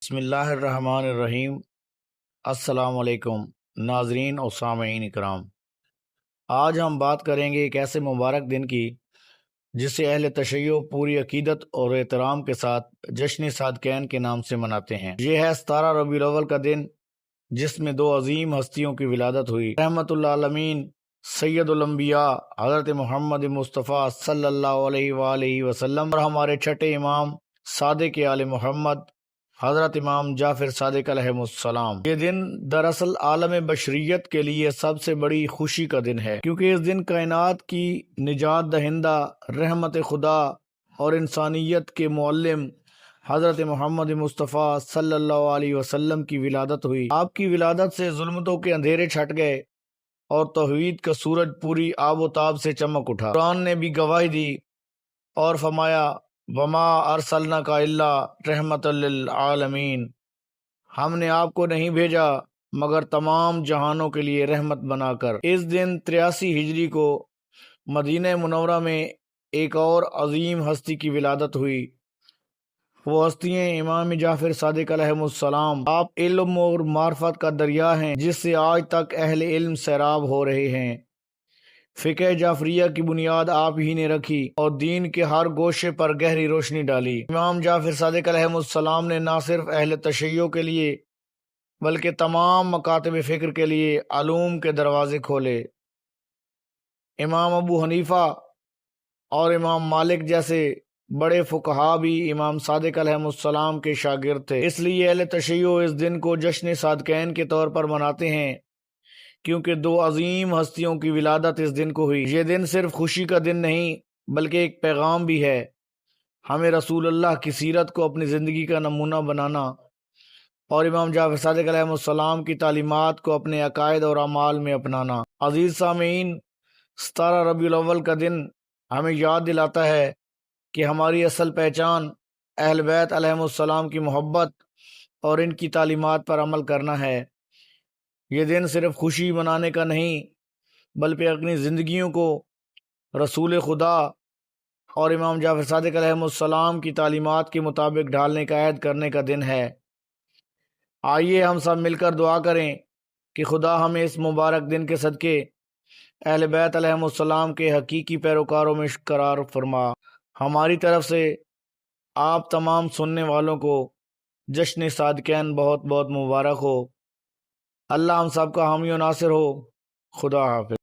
بسم اللہ الرحمن الرحیم۔ السلام علیکم ناظرین اور سامعین اکرام، آج ہم بات کریں گے ایک ایسے مبارک دن کی جسے اہل تشیع پوری عقیدت اور احترام کے ساتھ جشن صادقین کے نام سے مناتے ہیں۔ یہ ہے 17 ربیع الاول کا دن جس میں دو عظیم ہستیوں کی ولادت ہوئی، رحمت اللہ عالمین سید الانبیاء حضرت محمد مصطفیٰ صلی اللہ علیہ وآلہ وسلم اور ہمارے چھٹے امام صادق آل محمد حضرت امام جعفر صادق علیہ السلام۔ یہ دن دراصل عالم بشریت کے لیے سب سے بڑی خوشی کا دن ہے، کیونکہ اس دن کائنات کی نجات دہندہ رحمت خدا اور انسانیت کے معلم حضرت محمد مصطفیٰ صلی اللہ علیہ وسلم کی ولادت ہوئی۔ آپ کی ولادت سے ظلمتوں کے اندھیرے چھٹ گئے اور توحید کا سورج پوری آب و تاب سے چمک اٹھا۔ قرآن نے بھی گواہی دی اور فرمایا وما ارسلناک الا رحمت للعالمین، ہم نے آپ کو نہیں بھیجا مگر تمام جہانوں کے لیے رحمت بنا کر۔ اس دن 83 ہجری کو مدینہ منورہ میں ایک اور عظیم ہستی کی ولادت ہوئی۔ وہ ہستیاں امام جعفر صادق علیہ السلام۔ آپ علم اور معرفت کا دریا ہیں جس سے آج تک اہل علم سیراب ہو رہے ہیں۔ فقہ جعفریہ کی بنیاد آپ ہی نے رکھی اور دین کے ہر گوشے پر گہری روشنی ڈالی۔ امام جعفر صادق علیہ السلام نے نہ صرف اہل تشیع کے لیے بلکہ تمام مکاتب فکر کے لیے علوم کے دروازے کھولے۔ امام ابو حنیفہ اور امام مالک جیسے بڑے فقہا بھی امام صادق علیہ السلام کے شاگرد تھے، اس لیے اہل تشیع اس دن کو جشن صادقین کے طور پر مناتے ہیں، کیونکہ دو عظیم ہستیوں کی ولادت اس دن کو ہوئی۔ یہ دن صرف خوشی کا دن نہیں بلکہ ایک پیغام بھی ہے، ہمیں رسول اللہ کی سیرت کو اپنی زندگی کا نمونہ بنانا اور امام جعفر صادق علیہ السلام کی تعلیمات کو اپنے عقائد اور اعمال میں اپنانا۔ عزیز سامعین، 17 ربیع الاول کا دن ہمیں یاد دلاتا ہے کہ ہماری اصل پہچان اہل بیت علیہ السلام کی محبت اور ان کی تعلیمات پر عمل کرنا ہے۔ یہ دن صرف خوشی منانے کا نہیں بلکہ اپنی زندگیوں کو رسول خدا اور امام جعفر صادق علیہ السلام کی تعلیمات کے مطابق ڈھالنے کا عہد کرنے کا دن ہے۔ آئیے ہم سب مل کر دعا کریں کہ خدا ہمیں اس مبارک دن کے صدقے اہل بیت علیہ السلام کے حقیقی پیروکاروں میں قرار فرما۔ ہماری طرف سے آپ تمام سننے والوں کو جشن صادقین بہت بہت مبارک ہو۔ اللہ ہم سب کا حامی و ناصر ہو۔ خدا حافظ۔